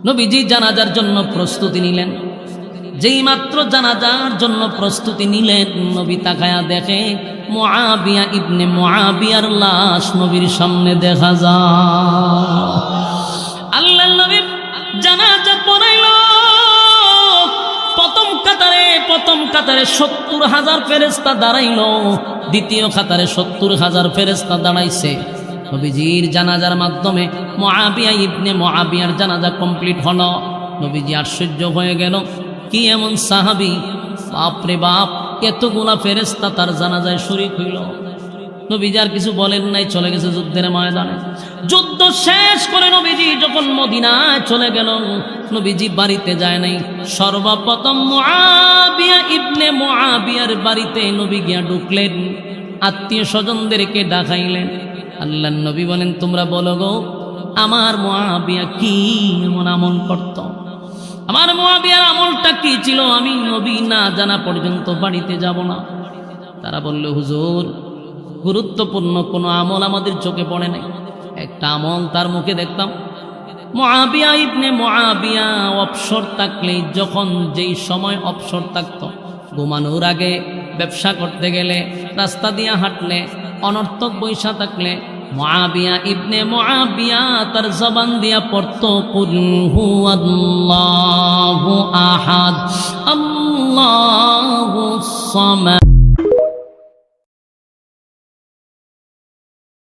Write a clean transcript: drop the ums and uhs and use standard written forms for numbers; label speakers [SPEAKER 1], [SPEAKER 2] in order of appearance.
[SPEAKER 1] নবীজি জানাজার জন্য প্রস্তুতি নিলেন। যেই মাত্র জানাজার জন্য প্রস্তুতি নিলেন, নবী তাকায়া দেখে মুআবিয়া ইবনে মুআবিয়ার লাশ নবীর সামনে দেখা যায়। আল্লাহর নবী জানাজা পড়াইল। প্রথম কাতারে ৭০,০০০ ফেরেশতা দাঁড়াইল, দ্বিতীয় কাতারে ৭০,০০০ ফেরেশতা দাঁড়াইছে। নবীজির জানাজার মাধ্যমে মুআবিয়া ইবনে মুআবিয়ার জানাজা কমপ্লিট হলো। নবীজি আশ্চর্য হয়ে গেল, কি এমন সাহাবী, বাপরে বাপ, এতগুলা ফেরেশতা তার জানাজায় শরীক হইল। নবীজি আর কিছু বলেন নাই, চলে গেছে যুদ্ধের ময়দানে। যুদ্ধ শেষ করে নবীজি যখন মদিনায় চলে গেল, নবীজি বাড়িতে যায় নাই। সর্বপ্রথম মুআবিয়া ইবনে মুআবিয়ার বাড়িতে নবী গিয়া ঢুকলেন, আত্মীয় স্বজনদেরকে ডাকাইলেন। আল্লাহর নবী বলেন, তোমরা বলো গো, আমার মুআবিয়া কি এমন আমল করত? আমার মুআবিয়ার আমলটা কি ছিল? আমি নবী না জানা পর্যন্ত বাড়িতে যাব না। তারা বলল, হুজুর, গুরুত্বপূর্ণ কোনো আমল আমাদের চোখে পড়ে নাই। একটা আমল তার মুখে দেখতাম, মুআবিয়া ইবনে মুআবিয়া অবসর থাকলে, যখন যেই সময় অবসর থাকত, ঘুমানোর আগে, ব্যবসা করতে গেলে, রাস্তা দিয়ে হাঁটলে, অনর্থক বৈশা থাকলে, মুআবিয়া ইবনে মুআবিয়া তার জবান দিয়া পড়তো, কুল হুয়াল্লাহু আহাদ, আল্লাহুস সামাদ।